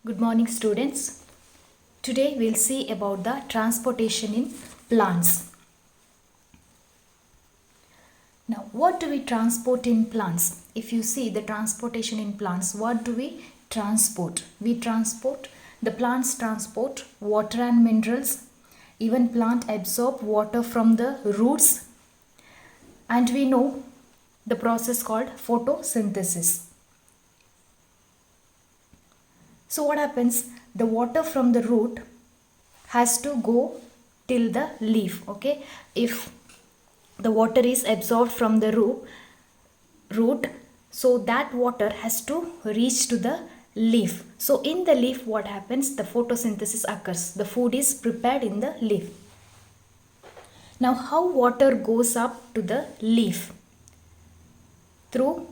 Good morning, students. Today we'll see about the transportation in plants. Now, what do we transport in plants? If you see the transportation in plants, what do we transport? The plants transport water and minerals. Even plant absorb water from the roots. And we know the process called photosynthesis. So what happens? The water from the root has to go till the leaf. Okay, if the water is absorbed from the root, so that water has to reach to the leaf. So in the leaf, what happens? The photosynthesis occurs. The food is prepared in the leaf. Now, how water goes up to the leaf? Through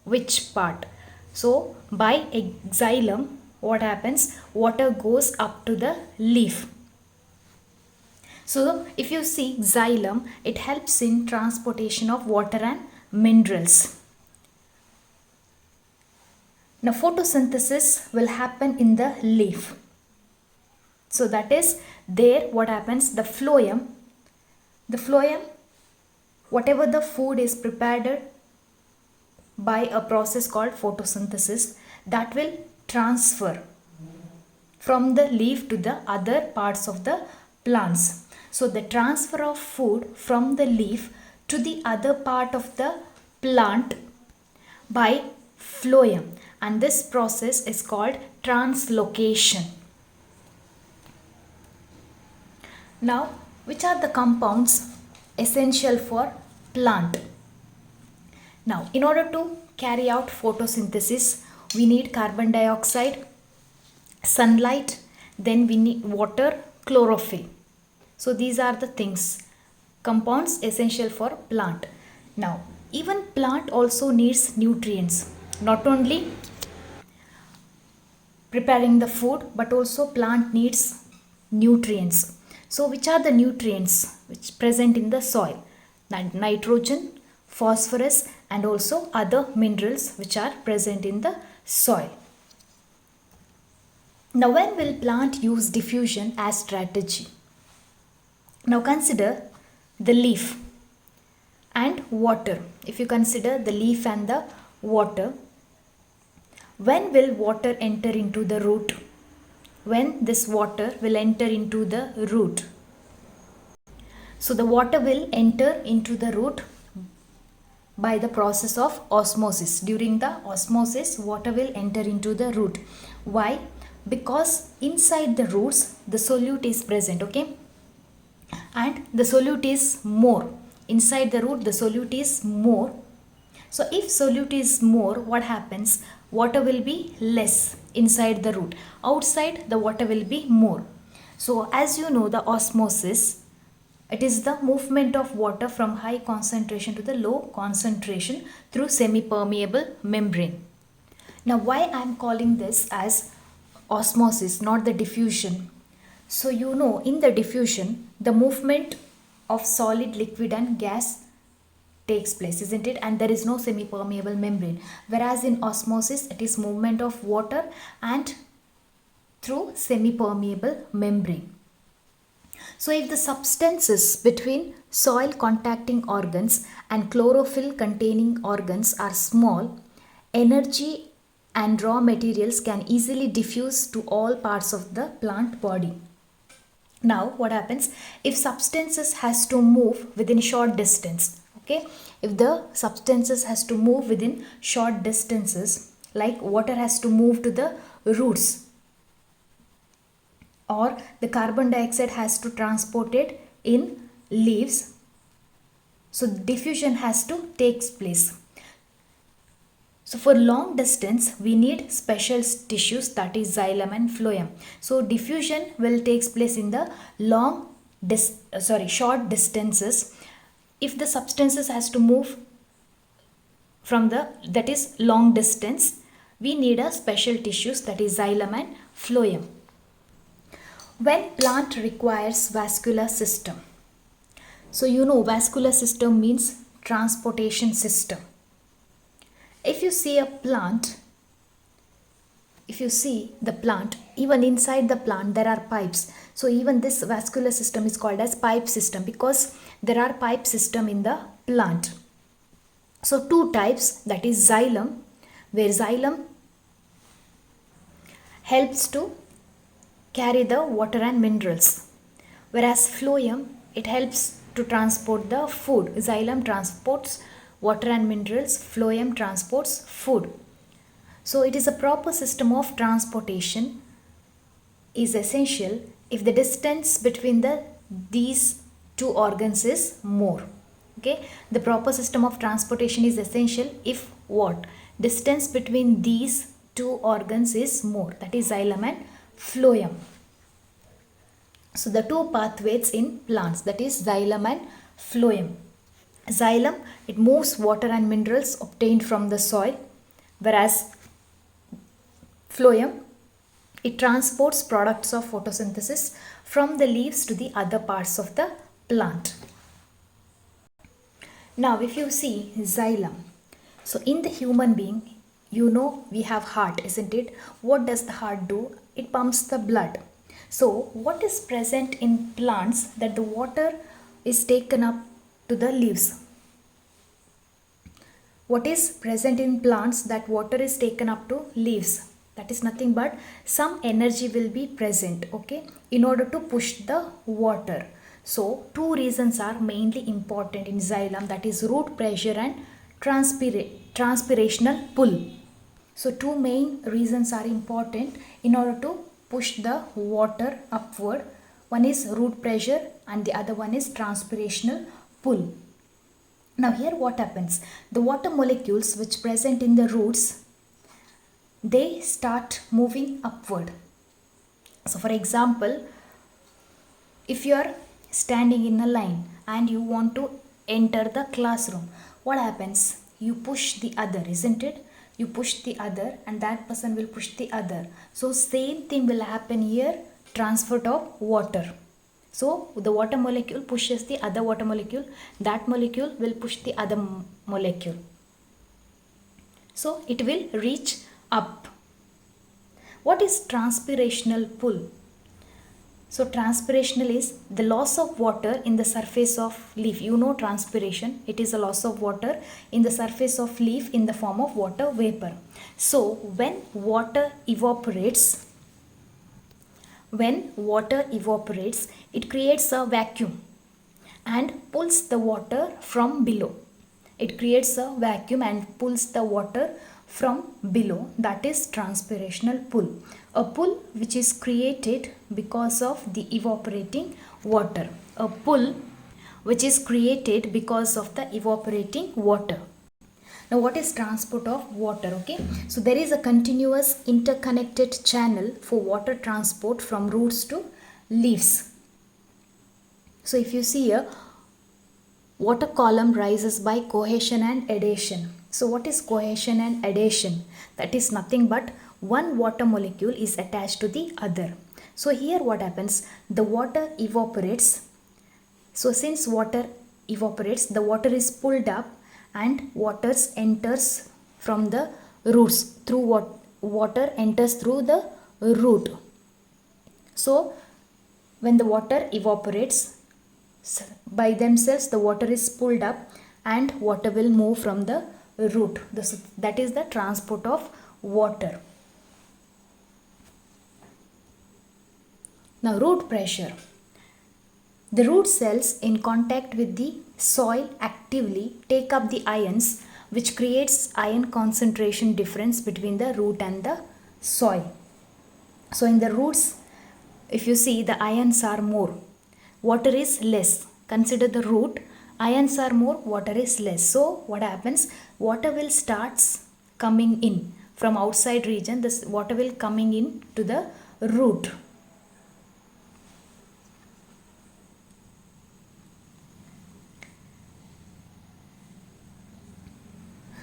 which part? So by xylem, what happens? Water goes up to the leaf. So if you see xylem, it helps in transportation of water and minerals. Now photosynthesis will happen in the leaf. So that is there what happens? The phloem, whatever the food is prepared by a process called photosynthesis, that will transfer from the leaf to the other parts of the plants. So the transfer of food from the leaf to the other part of the plant by phloem, and this process is called translocation. Now, which are the compounds essential for plant? Now, in order to carry out photosynthesis, we need carbon dioxide, sunlight, then we need water, chlorophyll. So these are the things, compounds essential for plant. Now, even plant also needs nutrients, not only preparing the food, but also plant needs nutrients. So which are the nutrients which present in the soil? Nitrogen, phosphorus, and also other minerals which are present in the soil. Now, when will plant use diffusion as strategy? Now consider the leaf and water. If you consider the leaf and the water, when will water enter into the root? When this water will enter into the root. So the water will enter into the root by the process of osmosis. During the osmosis, water will enter into the root. Why? Because inside the roots, the solute is present, okay? And the solute is more. Inside the root, the solute is more. So if solute is more, what happens? Water will be less inside the root. Outside, the water will be more. So as you know, the osmosis, it is the movement of water from high concentration to the low concentration through semi-permeable membrane. Now why I am calling this as osmosis, not the diffusion? So you know, in the diffusion, the movement of solid, liquid and gas takes place, isn't it? And there is no semi-permeable membrane. Whereas in osmosis, it is movement of water and through semi-permeable membrane. So if the substances between soil contacting organs and chlorophyll containing organs are small, energy and raw materials can easily diffuse to all parts of the plant body. Now what happens? If substances has to move within short distance, okay, if the substances has to move within short distances, like water has to move to the roots, or the carbon dioxide has to transport it in leaves, so diffusion has to take place. So for long distance, we need special tissues, that is xylem and phloem. So diffusion will take place in the short distances. If the substances has to move from that is long distance, we need a special tissues, that is xylem and phloem. When plant requires vascular system. So you know, vascular system means transportation system. If you see a plant, if you see the plant, even inside the plant there are pipes. So even this vascular system is called as pipe system because there are pipe system in the plant. So two types, that is xylem, where xylem helps to carry the water and minerals, whereas phloem, it helps to transport the food. Xylem transports water and minerals, phloem transports food. So it is a proper system of transportation is essential if the distance between these two organs is more. Okay, the proper system of transportation is essential if what? Distance between these two organs is more, that is xylem and phloem. So the two pathways in plants, that is xylem and phloem. Xylem, it moves water and minerals obtained from the soil, whereas phloem, it transports products of photosynthesis from the leaves to the other parts of the plant. Now if you see xylem, so in the human being, you know we have heart, isn't it? What does the heart do? It pumps the blood. So what is present in plants that the water is taken up to the leaves? What is present in plants that water is taken up to leaves? That is nothing but some energy will be present, okay, in order to push the water. So two reasons are mainly important in xylem, that is root pressure and transpirational pull. So two main reasons are important in order to push the water upward. One is root pressure and the other one is transpirational pull. Now here what happens? The water molecules which present in the roots, they start moving upward. So for example, if you are standing in a line and you want to enter the classroom, what happens? You push the other, isn't it? You push the other and that person will push the other. So same thing will happen here, transfer of water. So the water molecule pushes the other water molecule, that molecule will push the other molecule. So it will reach up. What is transpirational pull? So transpirational is the loss of water in the surface of leaf. You know transpiration, it is a loss of water in the surface of leaf in the form of water vapor. So when water evaporates, it creates a vacuum and pulls the water from below. It creates a vacuum and pulls the water from below, that is transpirational pull. A pull which is created because of the evaporating water. A pull which is created because of the evaporating water. Now what is transport of water? Okay, so there is a continuous interconnected channel for water transport from roots to leaves. So if you see here, water column rises by cohesion and adhesion. So what is cohesion and adhesion? That is nothing but one water molecule is attached to the other. So here what happens? The water evaporates. So since water evaporates, the water is pulled up and water enters from the roots through what water enters through the root. So when the water evaporates, by themselves the water is pulled up and water will move from the root. That is the transport of water. Now root pressure. The root cells in contact with the soil actively take up the ions, which creates ion concentration difference between the root and the soil. So in the roots, if you see, the ions are more, water is less. Consider the root, ions are more, water is less. So what happens? Water will starts coming in from outside region. This water will coming in to the root.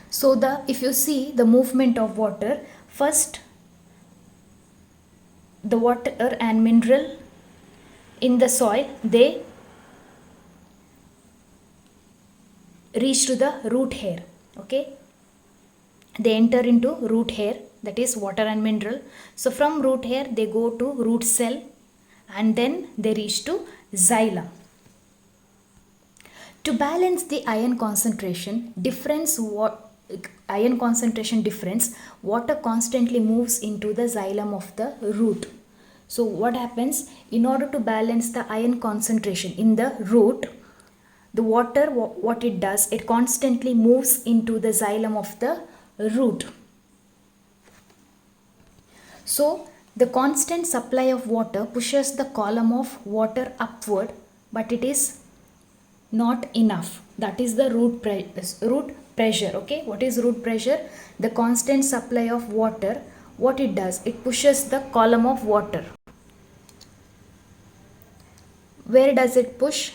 So if you see the movement of water, first the water and mineral in the soil, they reach to the root hair. Okay, they enter into root hair that is water and mineral. So from root hair they go to root cell and then they reach to xylem. To balance the iron concentration difference, water constantly moves into the xylem of the root. So what happens, in order to balance the iron concentration in the root, the water, what it does, it constantly moves into the xylem of the root. So the constant supply of water pushes the column of water upward, but it is not enough. That is the root pressure. Okay, what is root pressure? The constant supply of water, what it does, it pushes the column of water. Where does it push?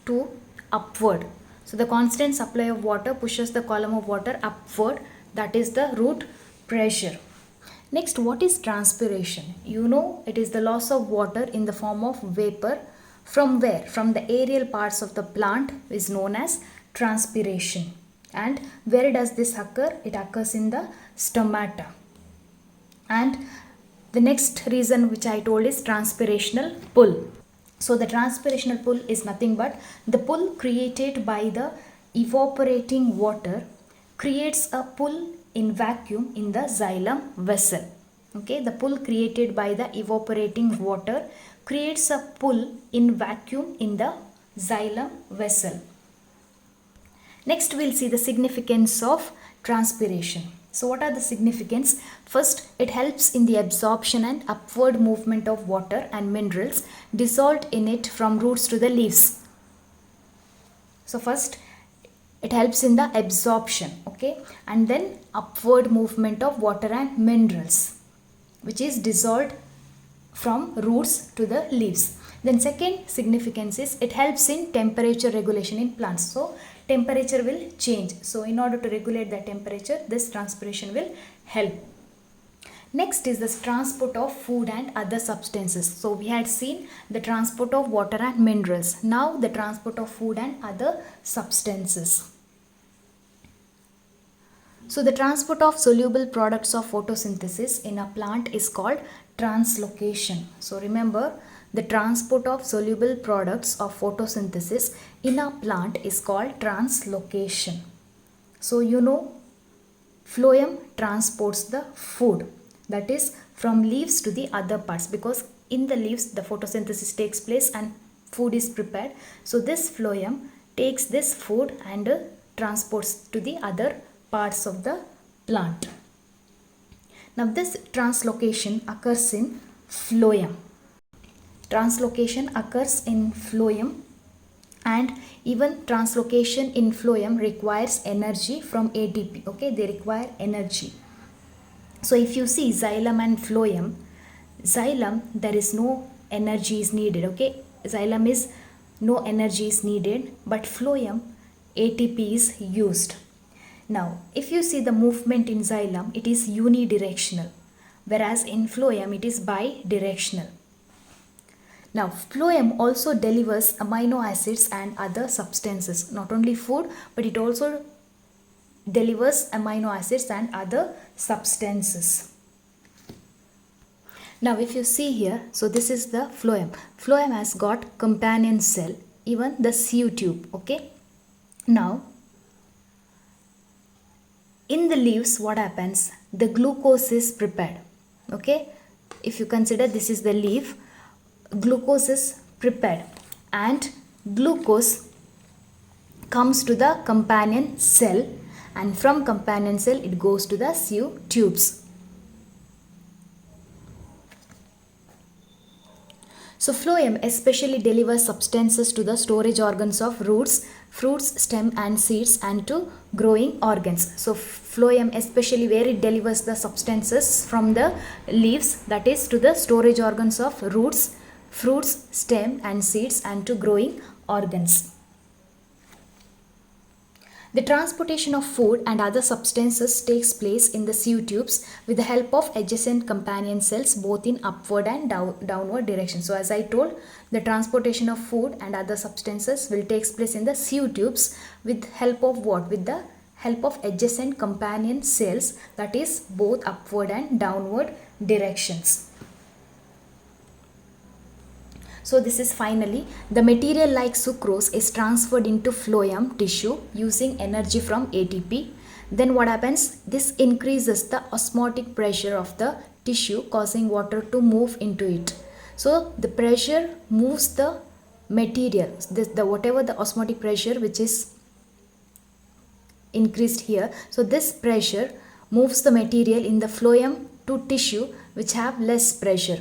To upward. So the constant supply of water pushes the column of water upward. That is the root pressure. Next, what is transpiration? You know, it is the loss of water in the form of vapor. From where? From the aerial parts of the plant is known as transpiration. And where does this occur? It occurs in the stomata. And the next reason which I told is transpirational pull. So the transpirational pull is nothing but the pull created by the evaporating water creates a pull in vacuum in the xylem vessel. Okay, the pull created by the evaporating water creates a pull in vacuum in the xylem vessel. Next, we'll see the significance of transpiration. So what are the significance? First, it helps in the absorption and upward movement of water and minerals dissolved in it from roots to the leaves. So first, it helps in the absorption, okay, and then upward movement of water and minerals, which is dissolved from roots to the leaves. Then second significance is it helps in temperature regulation in plants. So temperature will change. So in order to regulate the temperature, this transpiration will help. Next is the transport of food and other substances. So we had seen the transport of water and minerals. Now the transport of food and other substances. So the transport of soluble products of photosynthesis in a plant is called translocation. So remember, the transport of soluble products of photosynthesis in a plant is called translocation. So you know, phloem transports the food, that is from leaves to the other parts, because in the leaves the photosynthesis takes place and food is prepared. So this phloem takes this food and transports to the other parts of the plant. Now this translocation occurs in phloem. Translocation occurs in phloem, and even translocation in phloem requires energy from ATP. Okay, they require energy. So if you see xylem and phloem, xylem there is no energy is needed. Okay, xylem is no energy is needed, but phloem ATP is used. Now, if you see the movement in xylem, it is unidirectional, whereas in phloem it is bidirectional. Now, phloem also delivers amino acids and other substances, not only food, but it also delivers amino acids and other substances. Now, if you see here, so this is the phloem. Phloem has got companion cell, even the sieve tube. Okay. Now, in the leaves, what happens? The glucose is prepared. Okay, if you consider this is the leaf, glucose is prepared, and glucose comes to the companion cell, and from companion cell it goes to the sieve tubes. So phloem especially delivers substances to the storage organs of roots, fruits, stem and seeds, and to growing organs. So phloem especially where it delivers the substances from the leaves, that is to the storage organs of roots, fruits, stem and seeds, and to growing organs. The transportation of food and other substances takes place in the sieve tubes with the help of adjacent companion cells both in upward and downward direction. So as I told, the transportation of food and other substances will take place in the sieve tubes with help of what? With the help of adjacent companion cells, that is both upward and downward directions. So this is finally the material like sucrose is transferred into phloem tissue using energy from ATP. Then what happens? This increases the osmotic pressure of the tissue, causing water to move into it. So the pressure moves the material, whatever the osmotic pressure which is increased here. So this pressure moves the material in the phloem to tissue which have less pressure.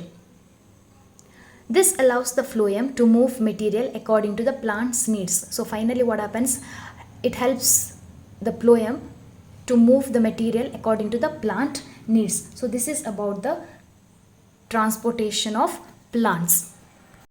This allows the phloem to move material according to the plant's needs. So finally what happens? It helps the phloem to move the material according to the plant needs. So this is about the transportation of plants.